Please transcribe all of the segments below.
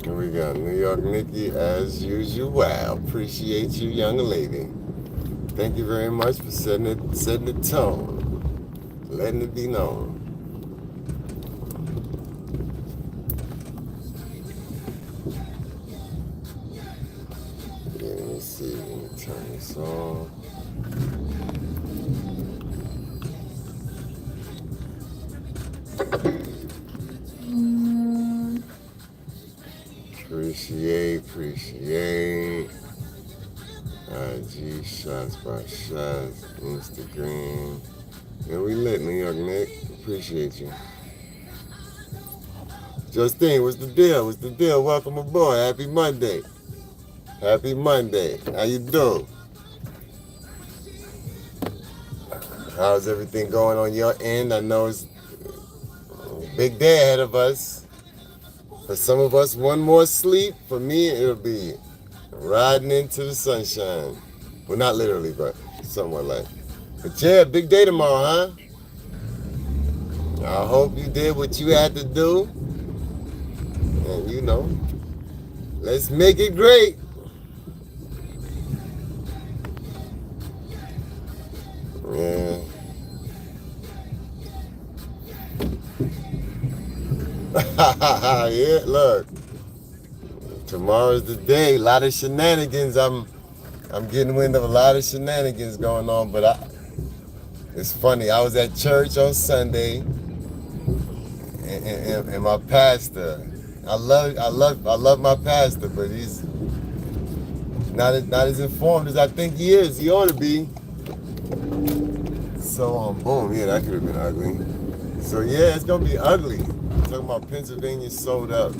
And we got New York Nikki as usual. Appreciate you, young lady. Thank you very much for setting the tone, letting it be known. Yeah, let me see. Let me turn this on. Appreciate. IG, shots by shots, Instagram. Yeah, we lit, New York Nick. Appreciate you. Justine, what's the deal? Welcome aboard. Happy Monday. How you doing? How's everything going on your end? I know it's a big day ahead of us. For some of us, one more sleep. For me, it'll be riding into the sunshine. Well, not literally, but somewhat like. But yeah, big day tomorrow, huh? I hope you did what you had to do. And you know, let's make it great. Yeah. Yeah, look. Tomorrow's the day. A lot of shenanigans. I'm getting wind of a lot of shenanigans going on, but it's funny. I was at church on Sunday, and my pastor. I love my pastor, but he's not as informed as I think he is. He ought to be. So boom, yeah, that could have been ugly. So yeah, it's gonna be ugly. Talking about Pennsylvania sold up.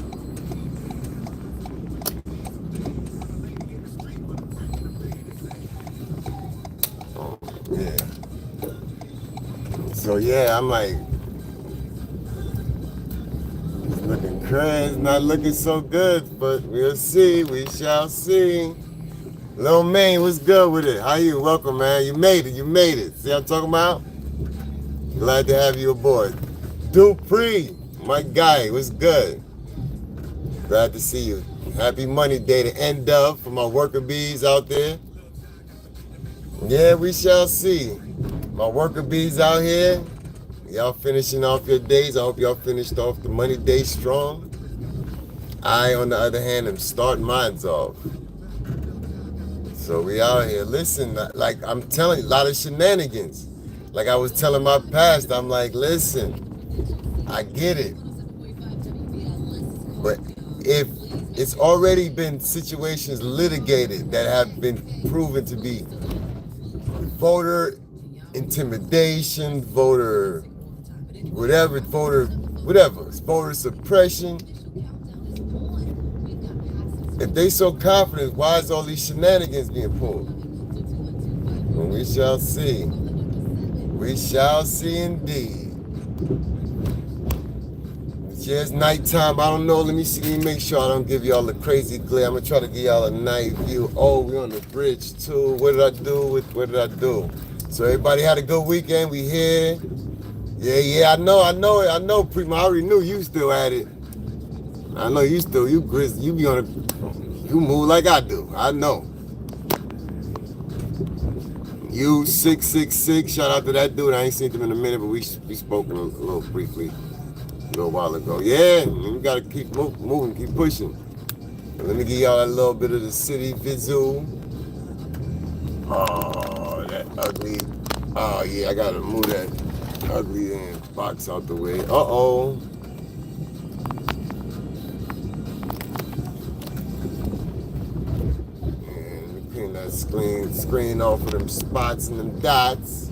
Yeah. So yeah, I'm like, it's looking crazy, not looking so good, but we'll see, we shall see. Lil Maine, what's good with it? How you? Welcome, man. You made it. See what I'm talking about? Glad to have you aboard. Dupree, my guy, what's good? Glad to see you. Happy Money Day, the end of for my worker bees out there. Yeah, we shall see. My worker bees out here, y'all finishing off your days. I hope y'all finished off the money day strong. I, on the other hand, am starting mine off. So we out here. Listen, like I'm telling you, a lot of shenanigans. Like I was telling my pastor, I'm like, listen, I get it. But if it's already been situations litigated that have been proven to be voter intimidation, voter suppression. If they so confident, why is all these shenanigans being pulled? Well, we shall see. We shall see indeed. Yeah, it's nighttime. I don't know. Let me make sure I don't give y'all the crazy glare. I'm gonna try to give y'all a night view. Oh, we're on the bridge too. What did I do? So everybody had a good weekend. We here. Yeah, I know, Prima. I already knew you still at it. I know you grizzly. You be on it. You move like I do. I know. You 666. Shout out to that dude. I ain't seen him in a minute, but we spoke a little briefly a little while ago. Yeah, we gotta keep moving, keep pushing. Let me give y'all a little bit of the city visual. Oh, that ugly. Oh yeah, I gotta move that ugly box out the way. Uh-oh. And we clean that screen off of them spots and them dots.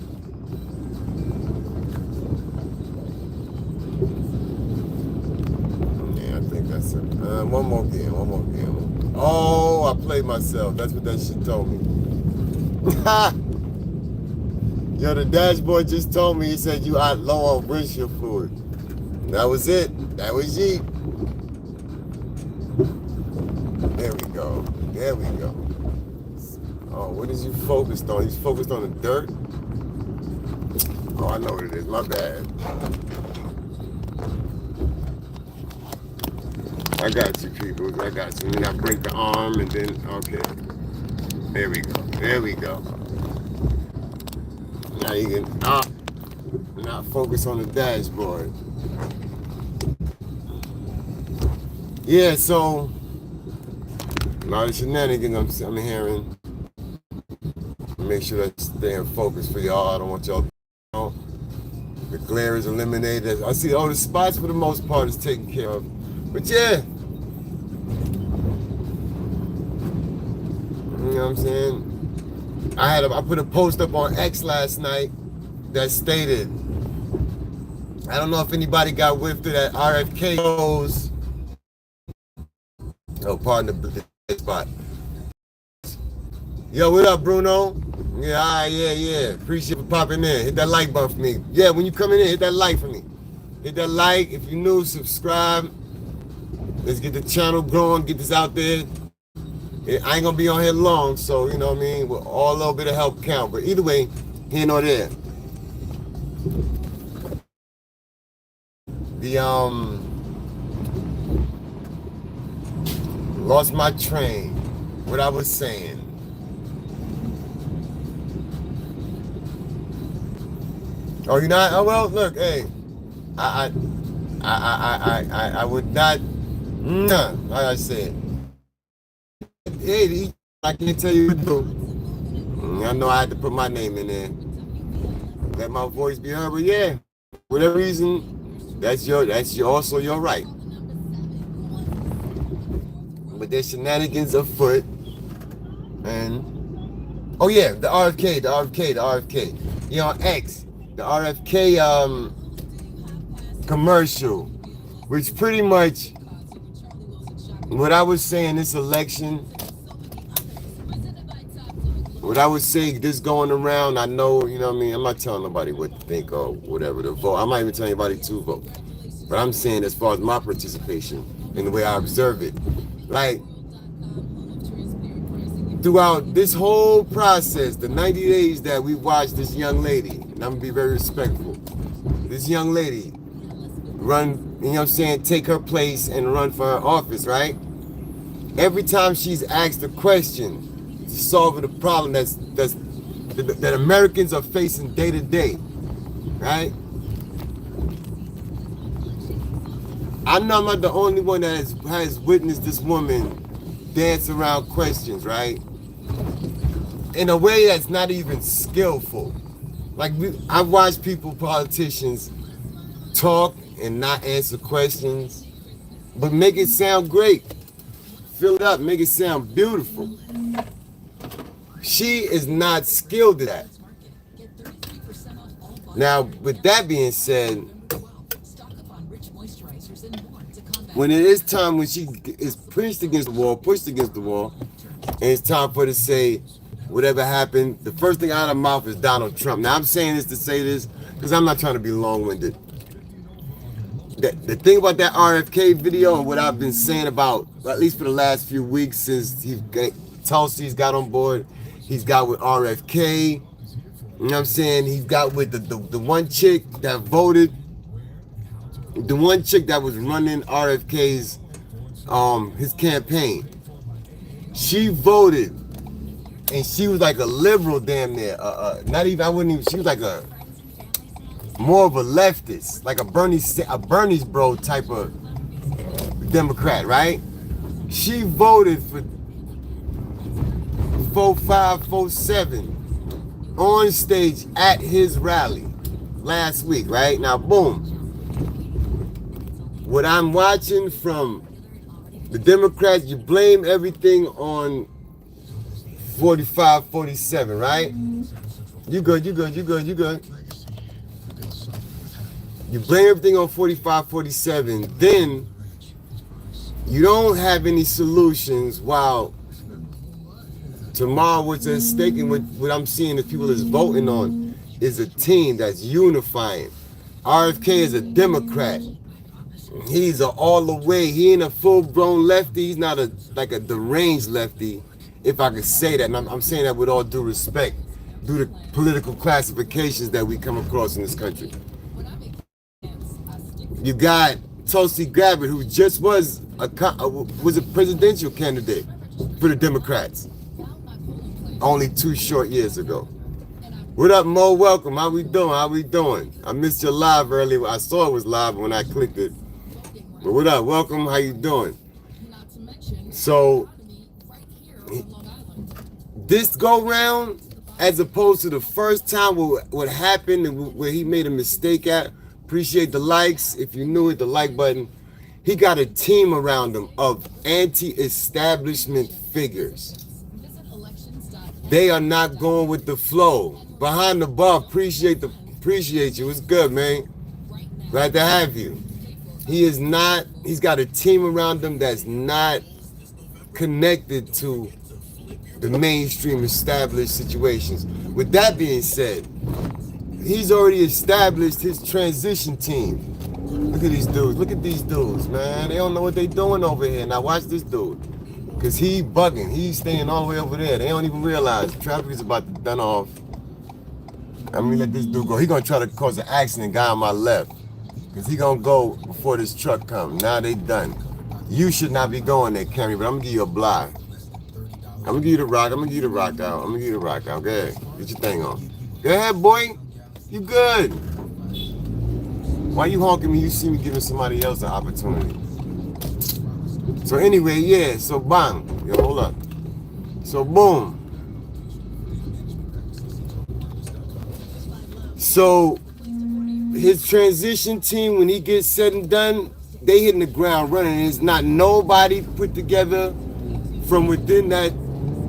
Yeah, I think that's it. One more game. Oh, I played myself. That's what that shit told me. Yo, the dashboard just told me, he said you are low on windshield fluid. That was it. That was Yeet. There we go. Oh, what is you focused on? He's focused on the dirt? Oh, I know what it is. My bad. I got you, people. I got you. And then I break the arm, and then okay. There we go. There we go. Now you can not focus on the dashboard. Yeah, so a lot of shenanigans I'm hearing. Make sure that stay in focus for y'all. I don't want y'all to know. The glare is eliminated. I see all the spots for the most part is taken care of. But yeah. You know what I'm saying? I put a post up on X last night that stated, I don't know if anybody got whiffed of that RFK shows. Oh, pardon the spot. Yo, what up, Bruno? Yeah, yeah. Appreciate you for popping in. Hit that like button for me. Yeah, when you come in, hit that like for me. Hit that like. If you're new, subscribe. Let's get the channel growing, get this out there. I ain't gonna be on here long, so you know what I mean? Well, all a little bit of help count. But either way, here nor there. Lost my train. What I was saying. Oh, you not? Oh well, look, hey, I would not. Nah, like I said, hey, I can't tell you what to do. I know I had to put my name in there, let my voice be heard. But yeah, for whatever reason, that's also your right. But there's shenanigans afoot, and oh yeah, the RFK. You know, X. The RFK commercial, which pretty much what I was saying this election, what I would say this going around, I know, you know what I mean, I'm not telling nobody what to think or whatever to vote. I'm not even telling anybody to vote. But I'm saying as far as my participation in the way I observe it, like throughout this whole process, the 90 days that we watched this young lady, and I'm gonna be very respectful, this young lady run, you know what I'm saying, take her place and run for her office, right? Every time she's asked a question, solving a problem that Americans are facing day to day, right? I know I'm not the only one that has witnessed this woman dance around questions, right? In a way that's not even skillful. Like I've watched politicians talk and not answer questions, but make it sound great. Fill it up, make it sound beautiful. She is not skilled at that. Now, with that being said, when it is time, when she is pushed against the wall, and it's time for her to say whatever happened, the first thing out of her mouth is Donald Trump. Now, I'm saying this to say this because I'm not trying to be long-winded. The thing about that RFK video and what I've been saying about, at least for the last few weeks since Tulsi's got on board, he's got with RFK, you know what I'm saying? He's got with the one chick that voted, the one chick that was running RFK's, his campaign. She voted, and she was like a liberal damn near, she was like more of a leftist, like a Bernie's bro type of Democrat, right? She voted for 45, 47 on stage at his rally last week, right? Now, boom. What I'm watching from the Democrats, you blame everything on 45, 47, right? You good. You blame everything on 45, 47, then you don't have any solutions while tomorrow what's at stake and what I'm seeing that people is voting on is a team that's unifying. RFK is a Democrat. He's all the way. He ain't a full-blown lefty. He's not like a deranged lefty, if I could say that. And I'm saying that with all due respect, due to political classifications that we come across in this country. You got Tulsi Gabbard, who just was a presidential candidate for the Democrats only 2 short years ago. What up, Mo? Welcome. How we doing? How we doing? I missed your live earlier. I saw it was live when I clicked it. But what up? Welcome. How you doing? So this go round, as opposed to the first time what happened and where he made a mistake at, appreciate the likes. If you knew it, the like button. He got a team around him of anti-establishment figures. They are not going with the flow. Behind the bar, appreciate you. It's good, man. Glad to have you. He's got a team around him that's not connected to the mainstream established situations. With that being said, he's already established his transition team. Look at these dudes. Look at these dudes, man. They don't know what they're doing over here. Now watch this dude. Because he bugging. He's staying all the way over there. They don't even realize traffic is about to done off. I'm going to let this dude go. He's going to try to cause an accident, guy on my left. Because he's going to go before this truck comes. Now they done. You should not be going there, Camry, but I'm going to give you a blind. I'm going to give you the rock. I'm going to give you the rock out. I'm going to give you the rock out. Go ahead. Get your thing on. Go ahead, boy. You good. Why you honking me? You see me giving somebody else an opportunity. So anyway, yeah. So bang. Yo, hold up. So boom. So his transition team, when he gets said and done, they hitting the ground running. There's not nobody put together from within that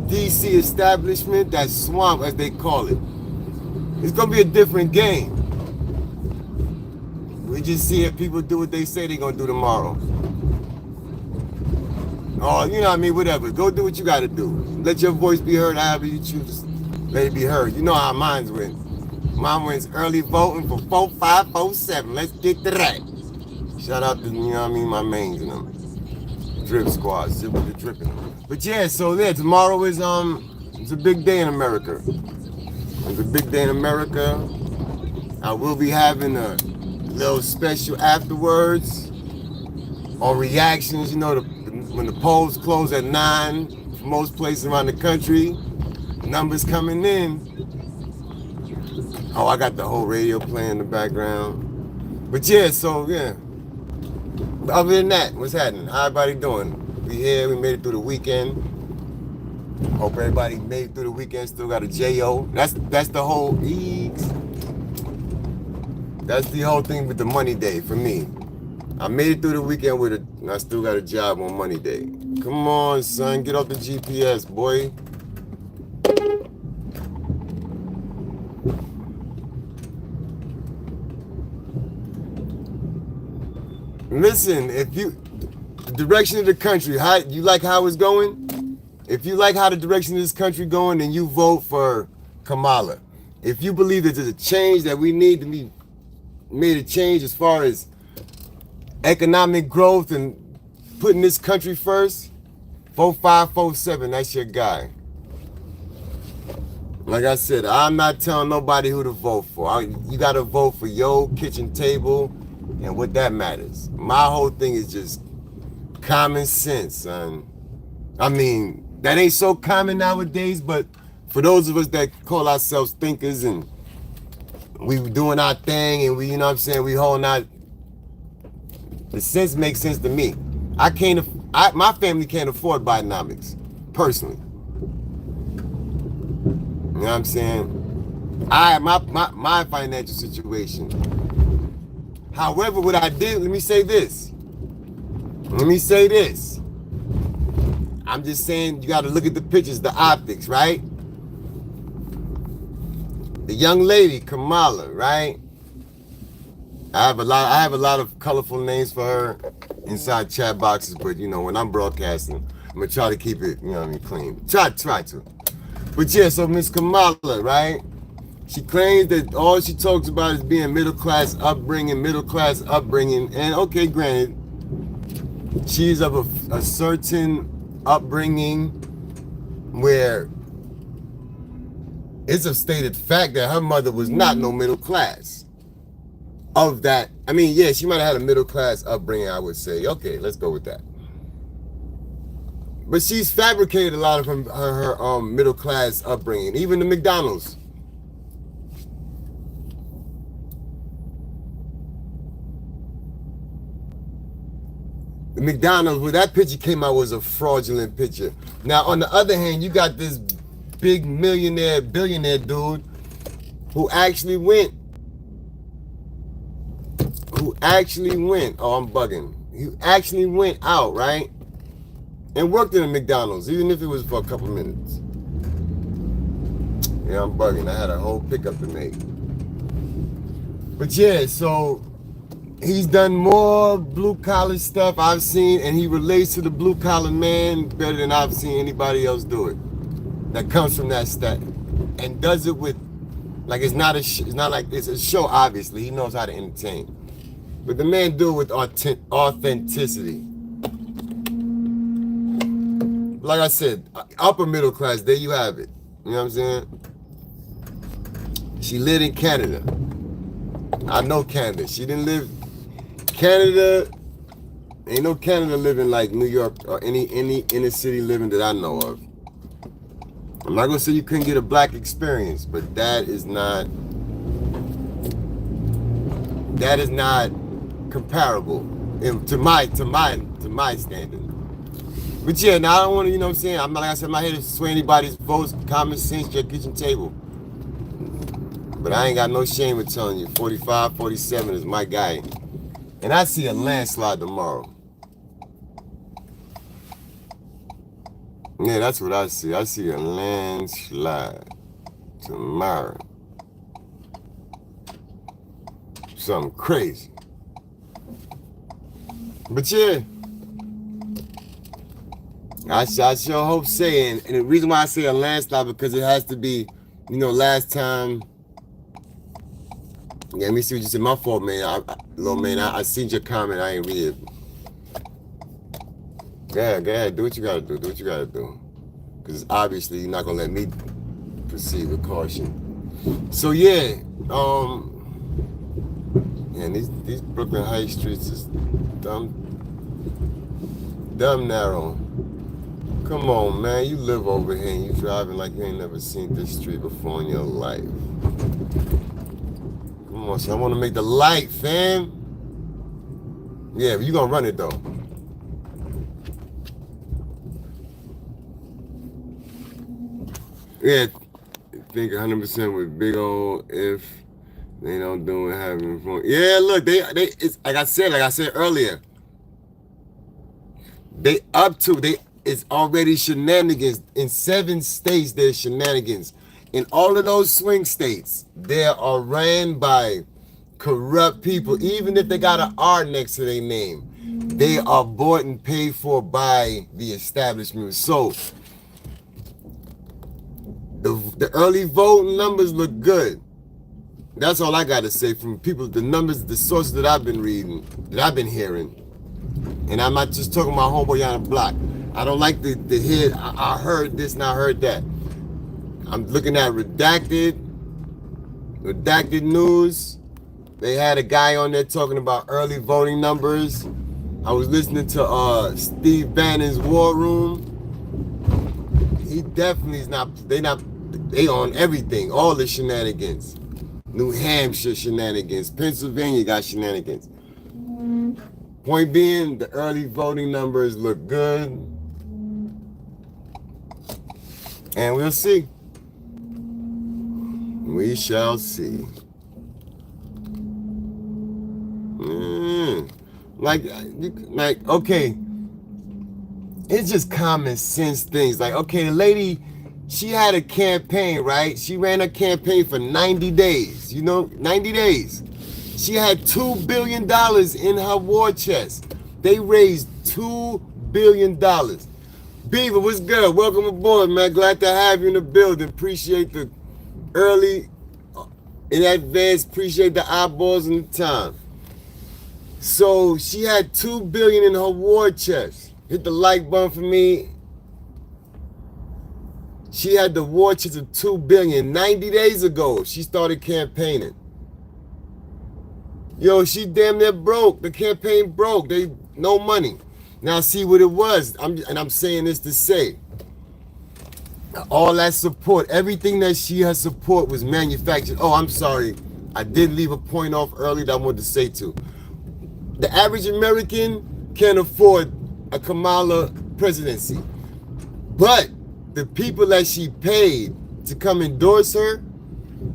DC establishment, that swamp as they call it. It's gonna be a different game. We just see if people do what they say they're gonna do tomorrow. Oh, you know what I mean? Whatever. Go do what you gotta do. Let your voice be heard however you choose. Let it be heard. You know how mine went. Mine wins early voting for 4547. Let's get to that. Shout out to, you know what I mean, my mains and them. Drip squad, sit with the dripping. But yeah, so there, tomorrow is it's a big day in America. It's a big day in America. I will be having a little special afterwards on reactions, you know, when the polls close at 9 for most places around the country, numbers coming in. Oh, I got the whole radio playing in the background. But yeah, so yeah. Other than that, what's happening? How everybody doing? We here, we made it through the weekend. Hope everybody made it through the weekend, still got a J.O. That's the whole that's the whole thing with the money day for me. I made it through the weekend and I still got a job on money day. Come on, son, get off the GPS, boy. Listen, the direction of the country, you like how it's going? If you like how the direction of this country going, then you vote for Kamala. If you believe that there's a change that we need to be made a change as far as economic growth and putting this country first, 4547, that's your guy. Like I said, I'm not telling nobody who to vote for. You got to vote for your kitchen table and what that matters. My whole thing is just common sense, son. I mean, that ain't so common nowadays, but for those of us that call ourselves thinkers and we doing our thing and we, you know what I'm saying, we holding out, the sense makes sense to me. My family can't afford Bidenomics, personally. You know what I'm saying? My financial situation. However, what I did, let me say this. I'm just saying you got to look at the pictures, the optics, right? The young lady, Kamala, right? I have a lot of colorful names for her inside chat boxes, but you know, when I'm broadcasting, I'm gonna try to keep it, you know what I mean, clean. Try to. But yeah, so Miss Kamala, right? She claims that all she talks about is being middle class upbringing, and okay, granted, she's of a certain upbringing where it's a stated fact that her mother was not no middle class. of that. I mean, yeah, she might have had a middle class upbringing, I would say. Okay, let's go with that. But she's fabricated a lot of her middle class upbringing, even the McDonald's. The McDonald's, where that picture came out, was a fraudulent picture. Now, on the other hand, you got this big millionaire, billionaire dude who actually went. Oh, I'm bugging. He actually went out, right? And worked in a McDonald's, even if it was for a couple minutes. Yeah, I'm bugging. I had a whole pickup to make. But yeah, so he's done more blue-collar stuff I've seen, and he relates to the blue-collar man better than I've seen anybody else do it. That comes from that stat, and does it with, like, it's not like it's a show. Obviously, he knows how to entertain, but the man do it with authenticity. Like I said, upper middle class. There you have it. You know what I'm saying? She lived in Canada. I know Canada. She didn't live. Canada, ain't no Canada living like New York or any inner city living that I know of. I'm not gonna say you couldn't get a black experience, but that is not comparable to my standard. But yeah, now I don't want to, you know what I'm saying? I'm not, like I said, I'm not here to sway anybody's votes, common sense, your kitchen table. But I ain't got no shame in telling you, 45, 47 is my guy. And I see a landslide tomorrow. Yeah, that's what I see. I see a landslide tomorrow. Something crazy. But yeah, I sure hope saying, and the reason why I say a landslide, because it has to be, you know, last time. Yeah, let me see what you said. My fault, man. I seen your comment. I ain't read it. Go ahead. Do what you gotta do. Do what you gotta do. Because obviously you're not gonna let me proceed with caution. So yeah, and these Brooklyn high streets is dumb narrow. Come on, man. You live over here and you driving like you ain't never seen this street before in your life. Come on, so I want to make the light, fam. Yeah, but you gonna run it though. Yeah, think 100% with big old if they don't do it having fun. Yeah, look, they it's like I said earlier. It's already shenanigans. In 7 states, there's shenanigans. In all of those swing states, they are ran by corrupt people. Even if they got an R next to their name, they are bought and paid for by the establishment. So the early voting numbers look good. That's all I got to say from people, the numbers, the sources that I've been reading, that I've been hearing. And I'm not just talking about homeboy on the block. I don't like the head, I heard this and I heard that. I'm looking at redacted news. They had a guy on there talking about early voting numbers. I was listening to Steve Bannon's War Room. He definitely is not, they on everything, all the shenanigans. New Hampshire shenanigans, Pennsylvania got shenanigans. Point being, the early voting numbers look good. And we'll see. We shall see. Like, okay. It's just common sense things. Like, okay, the lady, she had a campaign, right? She ran a campaign for 90 days. You know, 90 days. She had $2 billion in her war chest. They raised $2 billion. Beaver, what's good? Welcome aboard, man. Glad to have you in the building. Appreciate the early, in advance, appreciate the eyeballs and the time. So she had $2 billion in her war chest. Hit the like button for me. She had the war chest of $2 billion. 90 days ago, she started campaigning. Yo, she damn near broke. The campaign broke. They no money. Now see what it was. I'm saying this to say, all that support, everything that she has support was manufactured. Oh, I'm sorry. I did leave a point off early that I wanted to say too. The average American can't afford a Kamala presidency. But the people that she paid to come endorse her,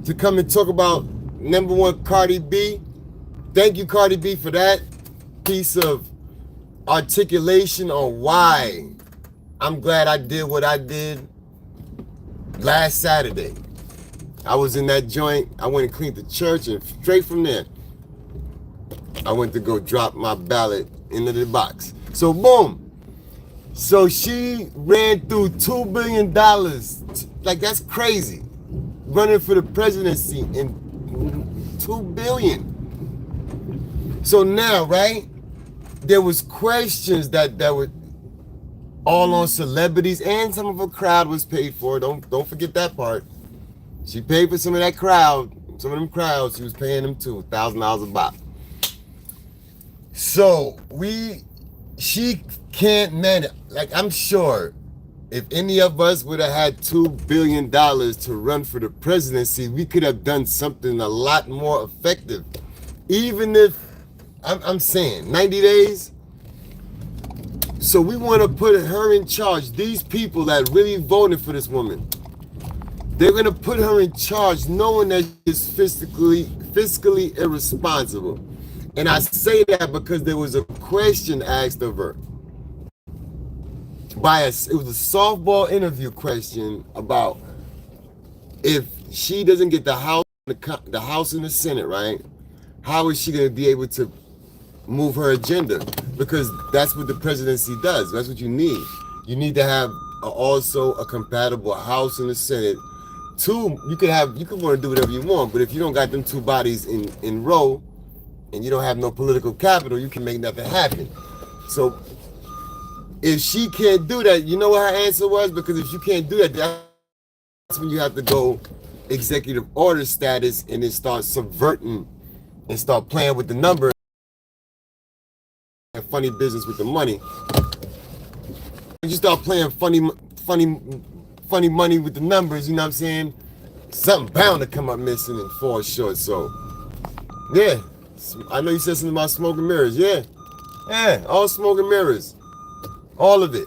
to come and talk about #1 Cardi B, thank you, Cardi B, for that piece of articulation on why I'm glad I did what I did last Saturday. I was in that joint. I went and cleaned the church, and straight from there, I went to go drop my ballot into the box. So boom. So she ran through $2 billion. Like, that's crazy. Running for the presidency in $2 billion. So now, right, there was questions that were all on celebrities, and some of her crowd was paid for. Don't forget that part. She paid for some of that crowd. Some of them crowds, she was paying them too, $1,000 a pop. So she can't manage. Like, I'm sure if any of us would have had $2 billion to run for the presidency, we could have done something a lot more effective. Even if, I'm saying, 90 days. So we want to put her in charge. These people that really voted for this woman, they're going to put her in charge knowing that she's fiscally irresponsible. And I say that because there was a question asked of her. It was a softball interview question about if she doesn't get the House and the Senate, right? How is she going to be able to move her agenda? Because that's what the presidency does. That's what you need. You need to have also a compatible House and the Senate. Two, you could want to do whatever you want, but if you don't got them two bodies in row and you don't have no political capital, you can make nothing happen. So if she can't do that, you know what her answer was? Because if you can't do that, that's when you have to go executive order status and then start subverting and start playing with the numbers and funny business with the money. When you start playing funny money with the numbers, you know what I'm saying? Something bound to come up missing and fall short. So, yeah. I know you said something about smoke and mirrors. Yeah. Yeah, all smoke and mirrors. All of it.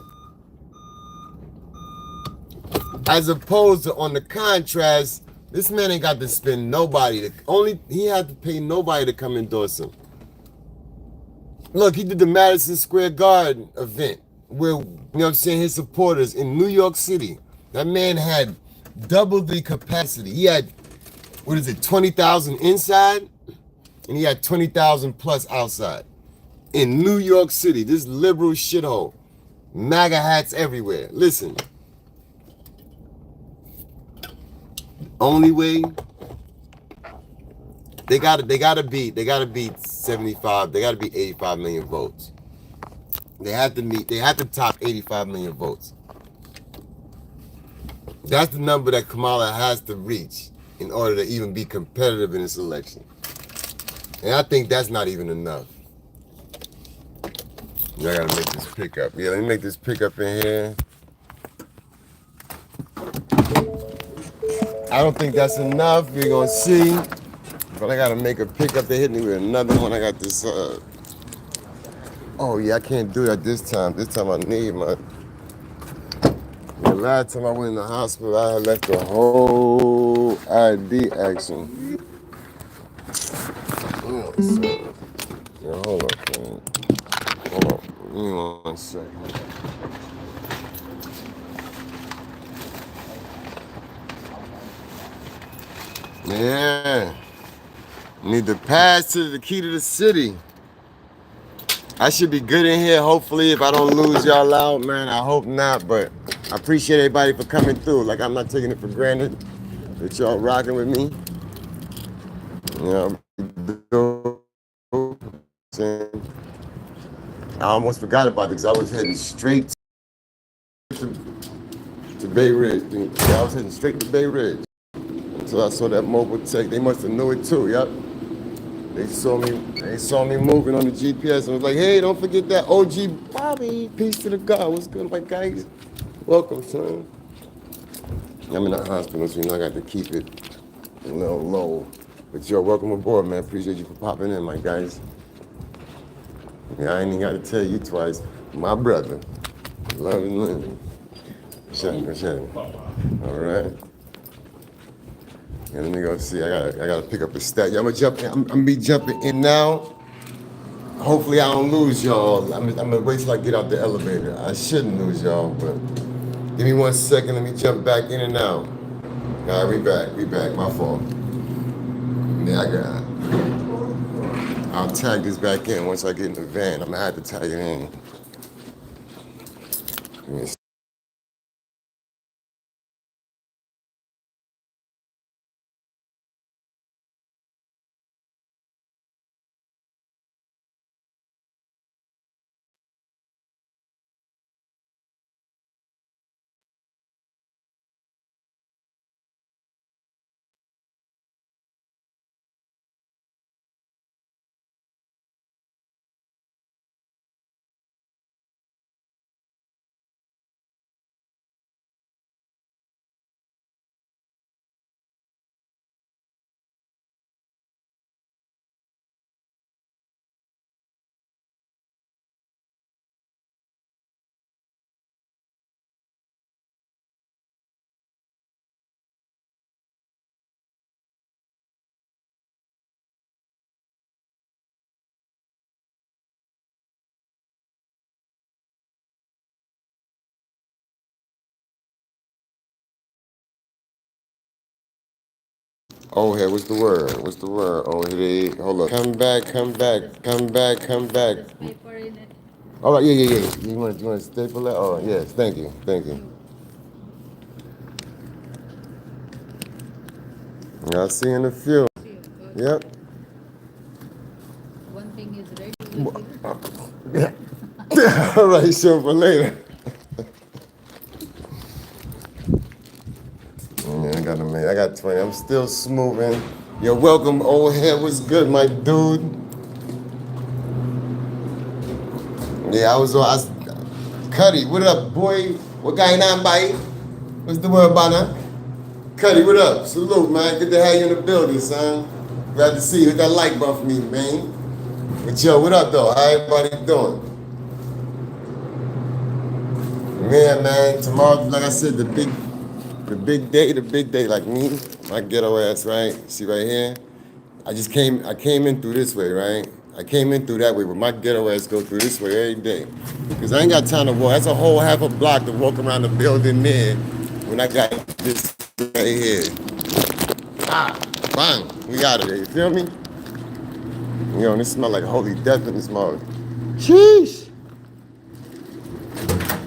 As opposed to, on the contrast, this man ain't got to spend nobody. He had to pay nobody to come endorse him. Look, he did the Madison Square Garden event where, you know what I'm saying, his supporters in New York City. That man had double the capacity. He had, 20,000 inside? And he had 20,000 plus outside. In New York City, this liberal shithole. MAGA hats everywhere. Listen. Only way they gotta beat 75, they gotta beat 85 million votes. They have to top 85 million votes. That's the number that Kamala has to reach in order to even be competitive in this election. And I think that's not even enough. I gotta make this pickup. Yeah, let me make this pickup in here. I don't think that's enough. We're gonna see. But I gotta make a pickup. They hit me with another one. I got this. Oh yeah, I can't do that this time. This time I need my. The last time I went in the hospital, I had left the whole ID action. Yeah, hold up, man. Hold on. Give me 1 second. Yeah. Need to pass to the key to the city. I should be good in here, hopefully, if I don't lose y'all out, man. I hope not, but I appreciate everybody for coming through. Like, I'm not taking it for granted that y'all rocking with me. You know, I almost forgot about it because I was heading straight to Bay Ridge. I was heading straight to Bay Ridge. So I saw that mobile tech. They must have knew it too, yep. They saw me moving on the GPS and was like, hey, don't forget that OG Bobby. Peace to the God. What's good, my guys? Welcome, son. I'm in the hospital, so you know I got to keep it a little low. But yo, welcome aboard, man. Appreciate you for popping in, my guys. Yeah, I ain't even got to tell you twice. My brother. Love and living. Shut. All right. Yeah, let me go see. I gotta pick up a stat. Yeah, I'm gonna jump in. I'm gonna be jumping in now. Hopefully I don't lose y'all. I'm gonna wait till I get out the elevator. I shouldn't lose y'all, but give me 1 second. Let me jump back in and out. All right, we back. My fault. Yeah, I'll tag this back in once I get in the van. I'm gonna have to tag it in. Oh, hey, what's the word? Oh, hey, hold up. Come back. All right, yeah. You want to staple that? Oh, yes, thank you. I'll see you in a few. Yep. One thing is ready. All right, show for later. Yeah, I got 20. I'm still smoothing. You're welcome, old head. What's good, my dude? Yeah, I was Cuddy, what up, boy? What going on, boy? What's the word, Bana? Cuddy, what up? Salute, man. Good to have you in the building, son. Glad to see you. Hit that like button for me, man. But yo, what up, though? How everybody doing? Yeah, man. Tomorrow, like I said, the big day, like me, my ghetto ass, right? See right here? I came in through this way, right? I came in through that way, but my ghetto ass go through this way every day. Because I ain't got time to walk. That's a whole half a block to walk around the building there when I got this right here. Ah, bang, we out of there, you feel me? You know, this smell like holy death in this mother. Sheesh.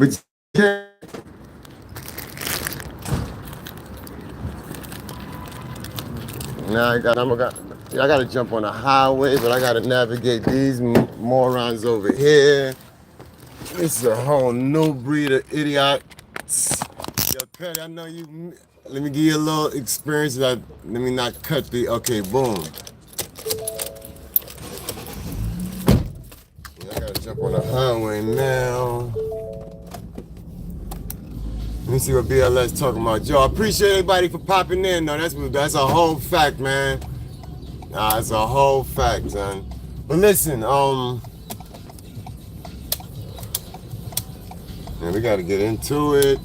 But yeah. Now I gotta jump on the highway, but I gotta navigate these morons over here. This is a whole new breed of idiots. Yo, Cuddy, I know you. Let me give you a little experience. Let me not cut the. Okay, boom. Yeah, I gotta jump on the highway now. Let me see what BLS talking about. Yo, I appreciate everybody for popping in. though. That's a whole fact, man. Nah, it's a whole fact, son. But listen, yeah, we gotta get into it.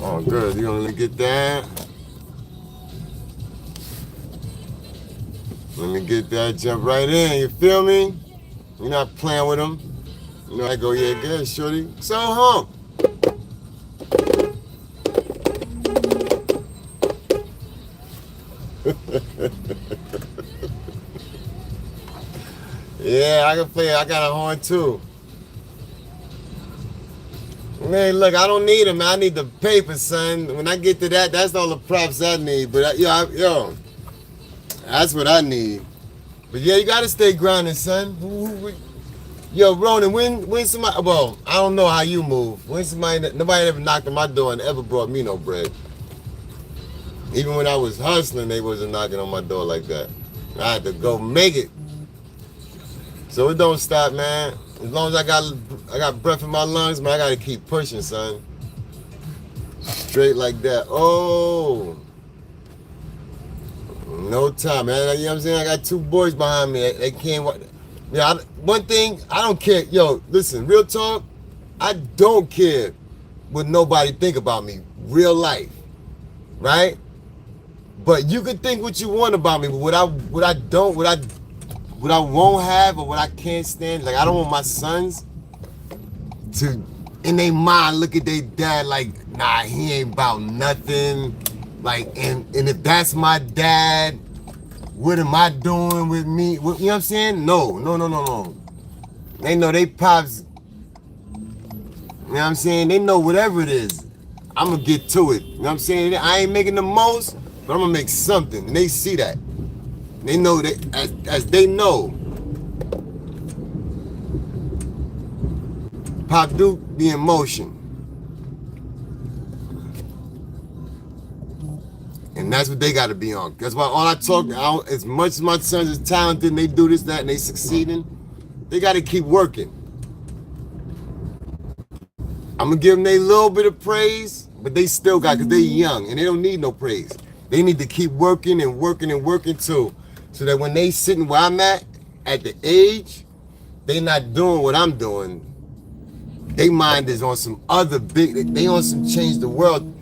Oh, good. You gonna get that? Let me get that. Jump right in. You feel me? You're not playing with them. You know, I go, yeah, good, shorty. So home. Yeah, I can play. I got a horn too. Man, look, I don't need them. I need the paper, son. When I get to that, that's all the props I need. But yo, that's what I need. But yeah, you gotta stay grounded, son. Yo, Ronan, when somebody, well, I don't know how you move. When nobody ever knocked on my door and ever brought me no bread. Even when I was hustling, they wasn't knocking on my door like that. I had to go make it. So it don't stop, man. As long as I got breath in my lungs, man, I gotta keep pushing, son. Straight like that. Oh, no time, man. You know what I'm saying? I got two boys behind me. They can't. Yeah, one thing, I don't care. Yo, listen, real talk, I don't care what nobody think about me. Real life, right? But you can think what you want about me, but what I won't have or what I can't stand, like I don't want my sons to, in their mind, look at their dad like, nah, he ain't about nothing. Like, and if that's my dad, what am I doing with me? You know what I'm saying? No. They know they pops, you know what I'm saying? They know whatever it is, I'm gonna get to it. You know what I'm saying? I ain't making the most, but I'm gonna make something. And they see that. They know that, as they know, Pop Duke be in motion. And that's what they got to be on. That's why all I talk, as much as my sons is talented and they do this, that, and they succeeding, they got to keep working. I'm going to give them a little bit of praise, but they still got, because they're young and they don't need no praise. They need to keep working and working and working too, so that when they sitting where I'm at the age, they not doing what I'm doing. They mind is on some other they on some change the world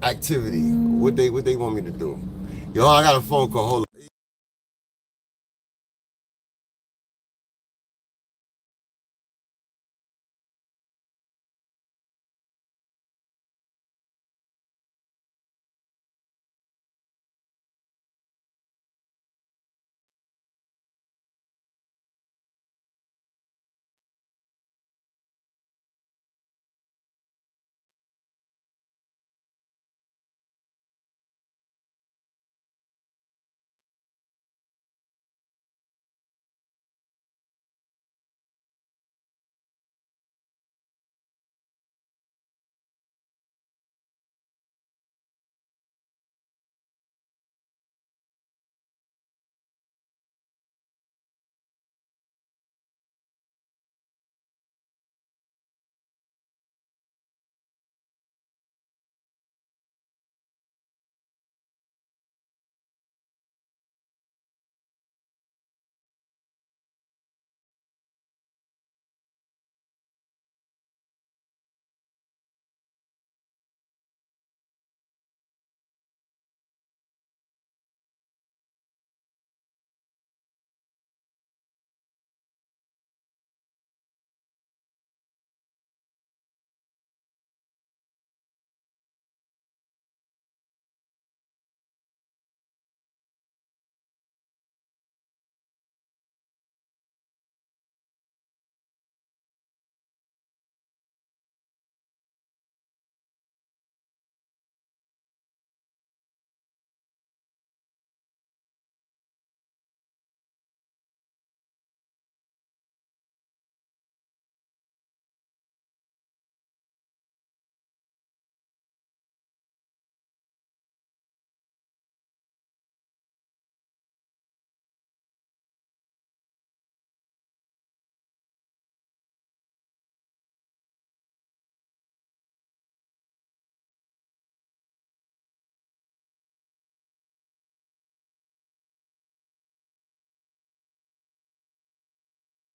activity. What they want me to do. Yo, I got a phone call. Hold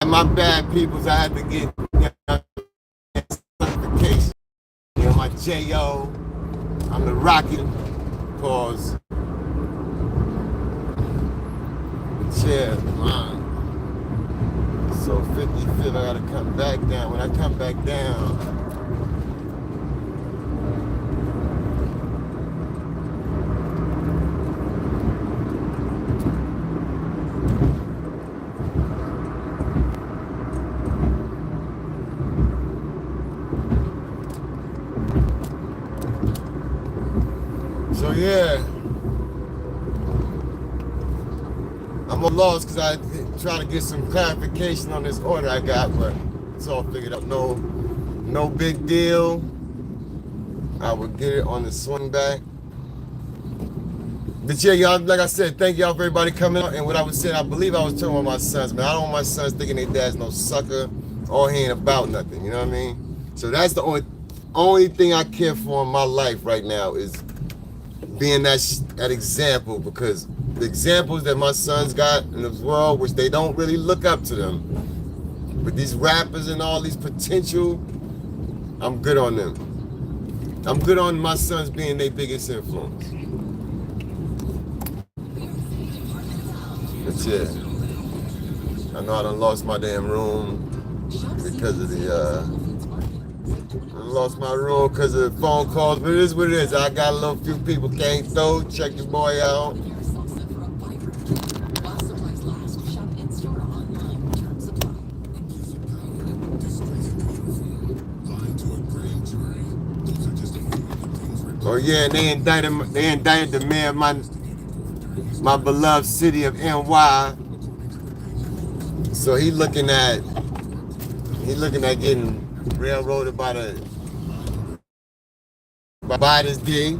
on. My bad peoples, I had to get certification. You know, my J.O. I'm the Rocket. Pause. Chair, man. So 55th, I gotta come back down. When I come back down, so yeah, I'm a loss because I trying to get some clarification on this order I got, but it's all figured out. No big deal. I will get it on the swing back. But yeah, y'all, like I said, thank y'all for everybody coming out. And what I was saying, I believe I was talking about my sons, man. I don't want my sons thinking their dad's no sucker or he ain't about nothing. You know what I mean? So that's the only thing I care for in my life right now is being that example, because the examples that my sons got in this world, which they don't really look up to them, but these rappers and all these potential, I'm good on them. I'm good on my sons being their biggest influence. But yeah, I know I done lost my damn room because of I lost my room because of the phone calls, but it is what it is. I got a little few people came through, check your boy out. Oh yeah, and they indicted the mayor of my beloved city of NY. So he looking at getting railroaded by this D.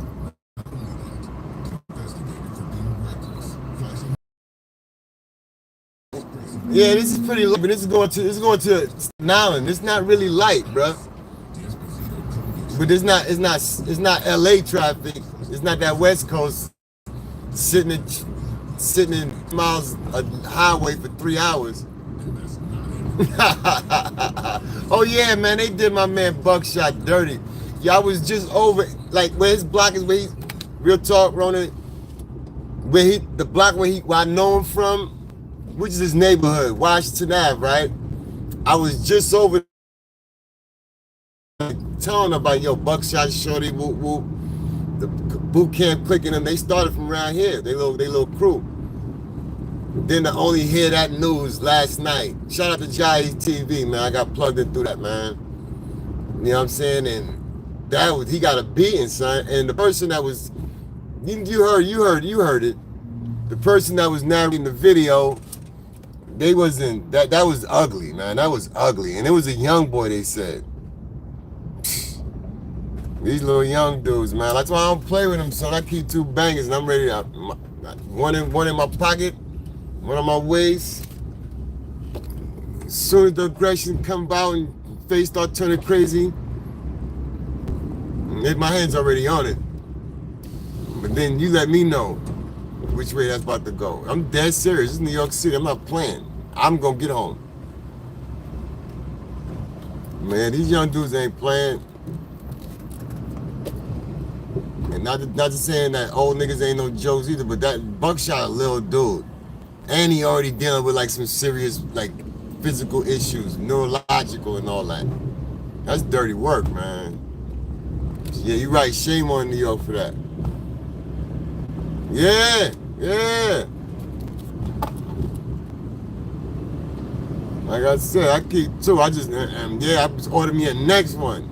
Yeah, this is pretty light, but this is going to Staten Island. It's not really light, bruh. But it's not LA traffic. It's not that West Coast sitting in miles of highway for 3 hours. Oh yeah, man, they did my man Buckshot dirty. Y'all was just over, like where his block is, where he, real talk, Ronan, the block where I know him from, which is his neighborhood, Washington Ave, right? I was just over telling them about, yo, Buckshot, Shorty, whoop whoop, the boot camp clicking them. They started from around here, they little crew. Then to only hear that news last night. Shout out to ACETV, man. I got plugged in through that, man. You know what I'm saying? And he got a beating, son. And the person that was, you heard it. The person that was narrating the video, they wasn't, that was ugly, man. That was ugly. And it was a young boy, they said. These little young dudes, man. That's why I don't play with them, son. I keep 2 bangers and I'm ready to, one in my pocket, one on my waist. As soon as the aggression come out and face start turning crazy, my hand's already on it. But then you let me know which way that's about to go. I'm dead serious. This is New York City. I'm not playing. I'm gonna get home. Man, these young dudes ain't playing. And not to saying that old niggas ain't no jokes either, but that Buckshot a little dude. And he already dealing with like some serious like physical issues, neurological and all that. That's dirty work, man. Yeah, you're right. Shame on New York for that. Yeah. Like I said, I keep 2. I just ordered me a next one.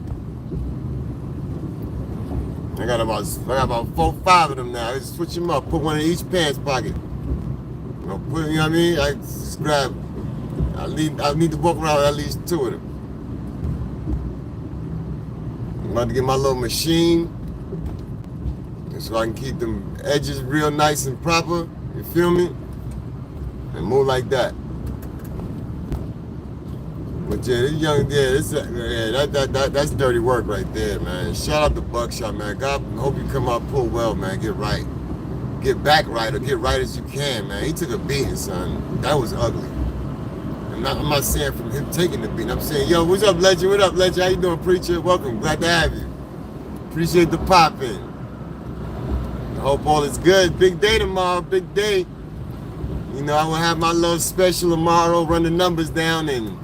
I got about 4, 5 of them now. I just switch them up. Put one in each pants pocket. You know what I mean? I just grab. I need to walk around with at least 2 of them. I'm about to get my little machine, so I can keep them edges real nice and proper. You feel me? And move like that. But yeah, that's dirty work right there, man. Shout out to Buckshot, man. God, hope you come out, pull well, man. Get right. Get back right, or get right as you can, man. He took a beating, son. That was ugly. I'm not saying from him taking the beating. I'm saying, yo, what's up, legend? What up, legend? How you doing, preacher? Welcome. Glad to have you. Appreciate the pop-in. I hope all is good. Big day tomorrow. Big day. You know, I will have my little special tomorrow, run the numbers down, and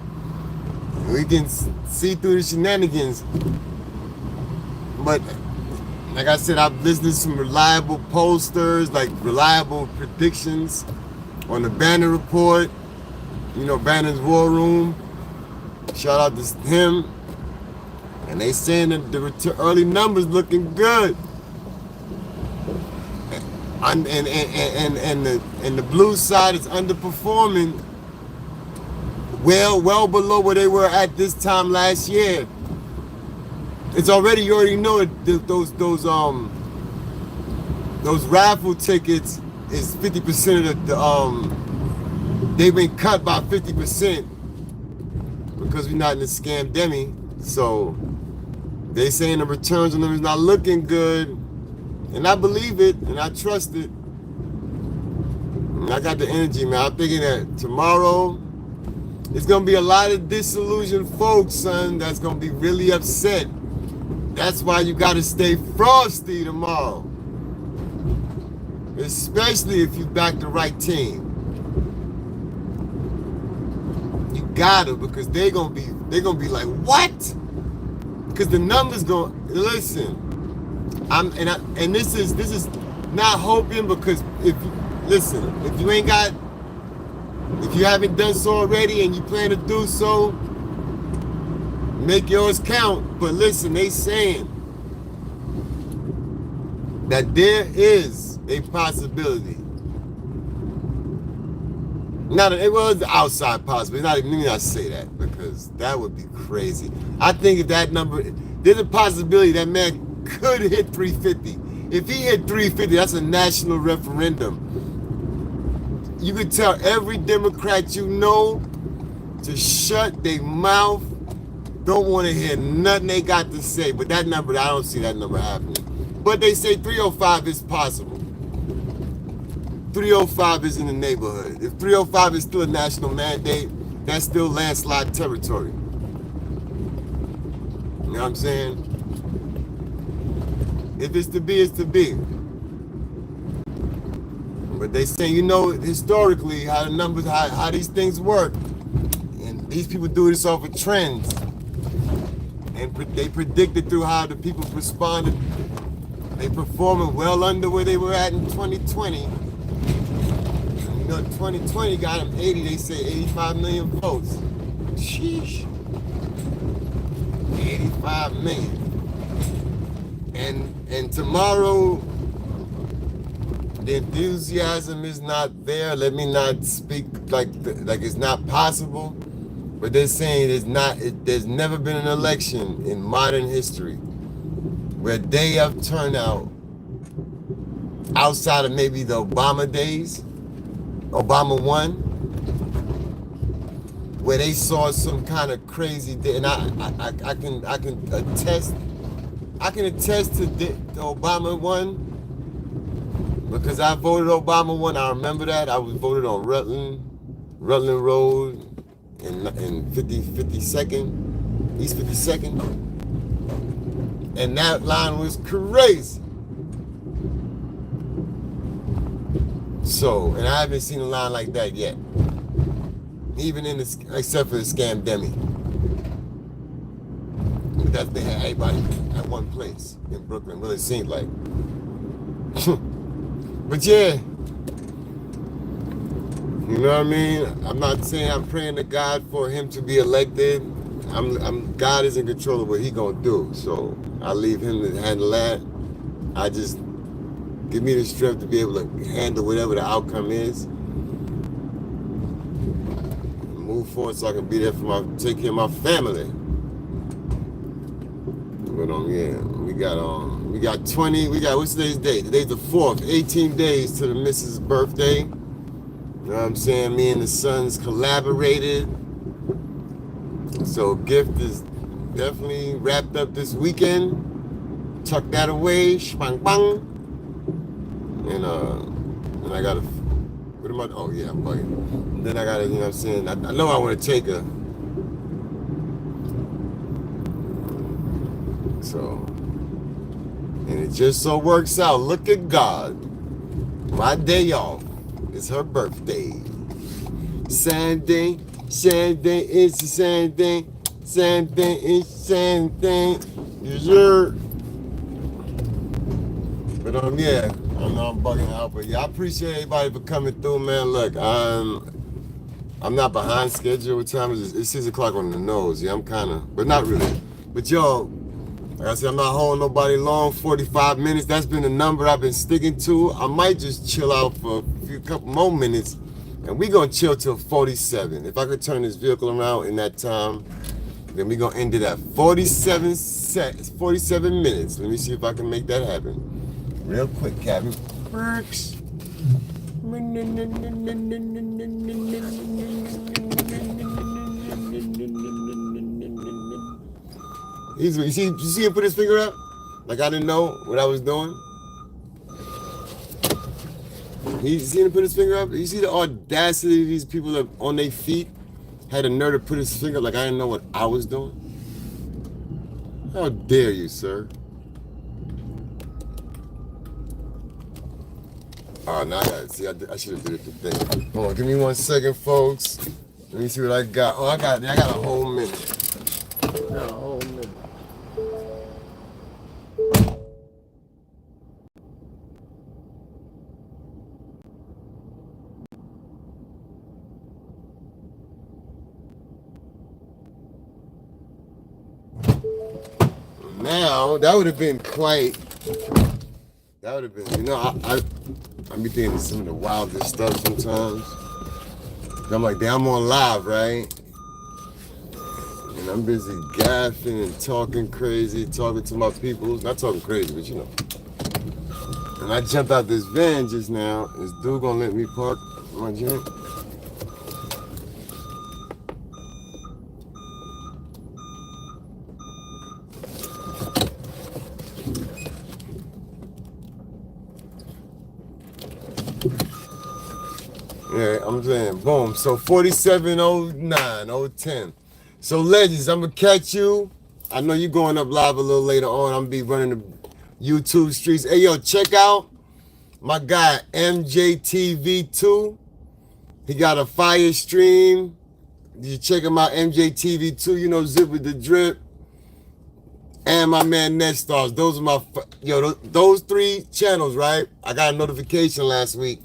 we can see through the shenanigans. But like I said, I've listened to some reliable pollsters, like reliable predictions on the Banner Report. You know, Banner's War Room. Shout out to him. And they saying that the early numbers looking good. And the blue side is underperforming. Well below where they were at this time last year. It's already, you already know that those raffle tickets is 50% of they've been cut by 50% because we're not in the scam demi. So they saying the returns on them is not looking good. And I believe it and I trust it. And I got the energy, man. I'm thinking that tomorrow it's gonna be a lot of disillusioned folks, son, that's gonna be really upset. That's why you gotta stay frosty tomorrow. Especially if you back the right team. You gotta, because they're gonna be like, what? Because the numbers gonna listen. And this is not hoping, because if you haven't done so already and you plan to do so, make yours count. But listen, they saying that there is a possibility. It was the outside possibility. Let me not say that, because that would be crazy. I think if that number, there's a possibility that man could hit 350. If he hit 350, that's a national referendum. You could tell every Democrat you know to shut their mouth. Don't want to hear nothing they got to say. But that number, I don't see that number happening. But they say 305 is possible. 305 is in the neighborhood. If 305 is still a national mandate, that's still landslide territory. You know what I'm saying? If it's to be, it's to be. But they say, historically, how the numbers, how these things work. And these people do this off of trends. And they predicted through how the people responded. They performing well under where they were at in 2020. And 2020 got them 80, they say 85 million votes. Sheesh. 85 million. And tomorrow, the enthusiasm is not there. Let me not speak like it's not possible, but they're saying there's never been an election in modern history where day of turnout, outside of maybe the Obama days, Obama won, where they saw some kind of crazy day. And I can attest to the Obama won. Because I voted Obama one, I remember that. I was voted on Rutland Road in 52nd, East 52nd. And that line was crazy. So, and I haven't seen a line like that yet. Even except for the scam demi. But that they had everybody at one place in Brooklyn. Well, it seemed like. But yeah, you know what I mean? I'm not saying I'm praying to God for him to be elected. God is in control of what he gonna do. So I leave him to handle that. I just give me the strength to be able to handle whatever the outcome is. Move forward so I can be there take care of my family. But what's today's date? Today's the 4th, 18 days to the missus' birthday. You know what I'm saying? Me and the sons collaborated. So gift is definitely wrapped up this weekend. Tuck that away, bang bang. And I gotta, what am I, oh yeah, I'm bugging. And then I gotta, you know what I'm saying? I know I wanna take her. So, and it just so works out. Look at God. My day off is her birthday. Sunday is the same thing. Sunday is the same thing. Yes, sir. But yeah, I know I'm bugging out, but yeah, I appreciate everybody for coming through, man. Look, I'm not behind schedule. What time is it? It's 6 o'clock on the nose. Yeah, I'm kind of, but not really. But y'all, like I said, I'm not holding nobody long. 45 minutes. That's been the number I've been sticking to. I might just chill out for a couple more minutes, and we gonna chill till 47. If I could turn this vehicle around in that time, then we gonna end it at 47 minutes. Let me see if I can make that happen. Real quick, Captain. Works. You see him put his finger up? Like I didn't know what I was doing. You see him put his finger up? You see the audacity of these people that on their feet had a nerve to put his finger up like I didn't know what I was doing? How dare you, sir? Oh, now I got it. See, I should have did it today. Hold on, give me 1 second, folks. Let me see what I got. Oh, I got a whole minute. I got a whole minute. Now, that would have been quite, that would have been, you know, I be thinking of some of the wildest stuff sometimes. I'm like, damn, I'm on live, right? And I'm busy gaffing and talking crazy, talking to my people. Not talking crazy, but you know. And I jumped out this van just now. Is dude gonna let me park my joint? Yeah, I'm saying, boom. So 4709, 010. So legends, I'm gonna catch you. I know you're going up live a little later on. I'm gonna be running the YouTube streets. Hey yo, check out my guy MJTV2. He got a fire stream. You check him out, MJTV2. You know, Zip with the Drip. And my man Nestars. Those are my those 3 channels, right? I got a notification last week.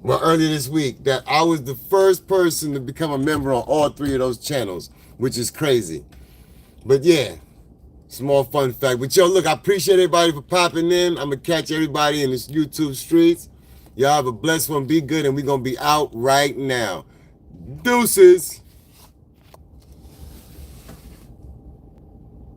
Well, earlier this week, that I was the first person to become a member on all 3 of those channels, which is crazy. But yeah, small fun fact. But yo, look, I appreciate everybody for popping in. I'm going to catch everybody in this YouTube streets. Y'all have a blessed one. Be good, and we're going to be out right now. Deuces.